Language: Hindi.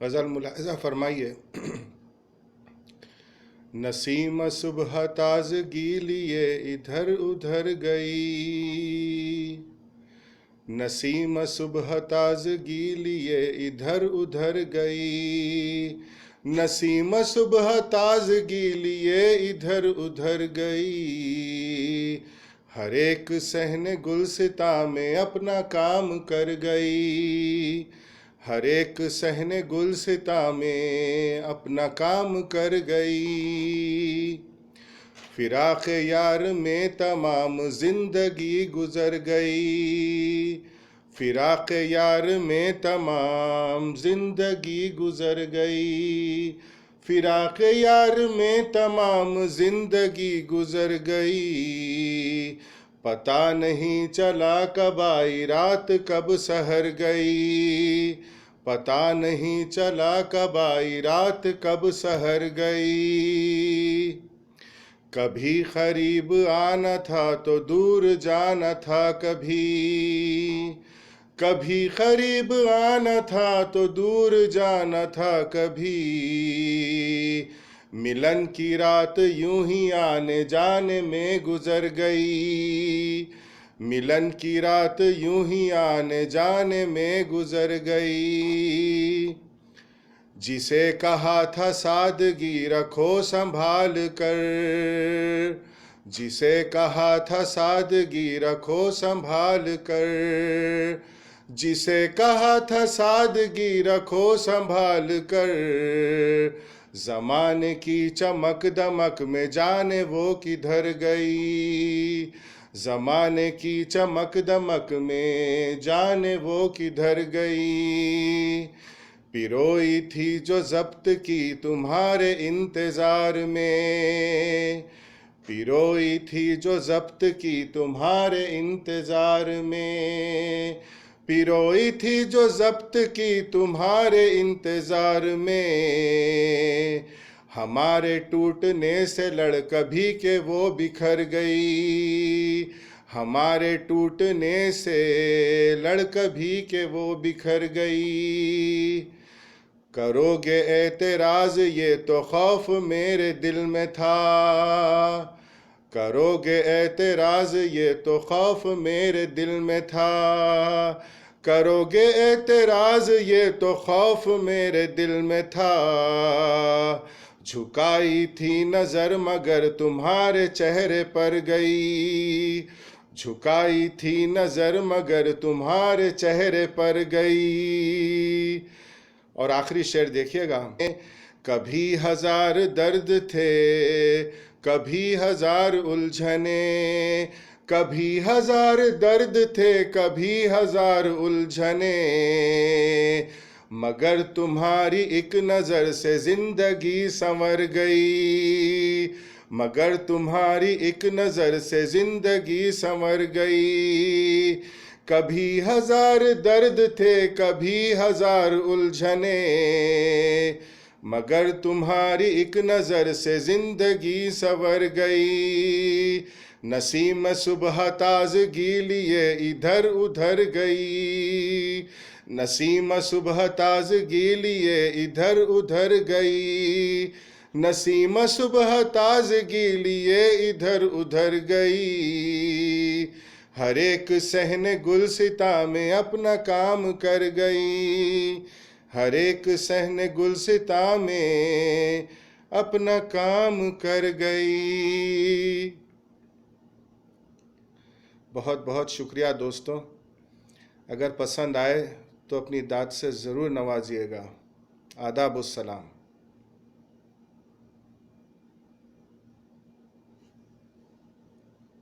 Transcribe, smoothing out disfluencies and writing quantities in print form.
गज़ल मुलाहिज़ा फरमाइए। नसीम सुबह ताज़गी लिए इधर उधर गई, नसीम सुबह ताज़गी लिए इधर उधर गई, नसीम सुबह ताज़गी लिए इधर उधर गई, हर एक सहन गुलसिता में अपना काम कर गई, हर एक सहन गुलसिता में अपना काम कर गई, फिराक यार में तमाम जिंदगी गुजर गई, फिराक यार में तमाम जिंदगी गुजर गई, फिराक यार में तमाम जिंदगी गुजर गई, पता नहीं चला कब आई रात कब सहर गई, पता नहीं चला कब आई रात कब सहर गई, कभी करीब आना था तो दूर जाना था, कभी कभी करीब आना था तो दूर जाना था, कभी मिलन की रात यूं ही आने जाने में गुजर गई, मिलन की रात यूं ही आने जाने में गुजर गई, जिसे कहा था सादगी रखो संभाल कर, जिसे कहा था सादगी रखो संभाल कर, जिसे कहा था सादगी रखो संभाल कर, ज़माने की चमक दमक में जाने वो किधर गई, ज़माने की चमक दमक में जाने वो किधर गई, पिरोई थी जो ज़ब्त की तुम्हारे इंतज़ार में, पिरोई थी जो ज़ब्त की तुम्हारे इंतज़ार में, पिरोई थी जो ज़ब्त की तुम्हारे इंतज़ार में, हमारे टूटने से लड़ कभी के वो बिखर गई, हमारे टूटने से लड़ कभी के वो बिखर गई, करोगे एतराज़ ये तो खौफ मेरे दिल में था, करोगे एतराज़ ये तो खौफ मेरे दिल में था, करोगे एतराज़ ये तो खौफ मेरे दिल में था, झुकाई थी नज़र मगर तुम्हारे चेहरे पर गई, झुकाई थी नज़र मगर तुम्हारे चेहरे पर गई। और आखिरी शेर देखिएगा, कभी हजार दर्द थे कभी हजार उलझने, कभी हजार दर्द थे कभी हजार उलझने, मगर तुम्हारी एक नज़र से जिंदगी संवर गई, मगर तुम्हारी एक नज़र से जिंदगी संवर गई, कभी हजार दर्द थे कभी हजार उलझने, मगर तुम्हारी एक नज़र से जिंदगी संवर गई, नसीम सुबह ताज़गी लिए इधर उधर गई, नसीम सुबह ताज़गी लिए इधर उधर गई, नसीम सुबह ताज़गी लिए इधर उधर गई, हर एक सहन गुलसिता में अपना काम कर गई, हर एक सहन गुलसिता में अपना काम कर गई। बहुत बहुत शुक्रिया दोस्तों, अगर पसंद आए तो अपनी दाद से ज़रूर नवाजिएगा। आदाब अस्सलाम।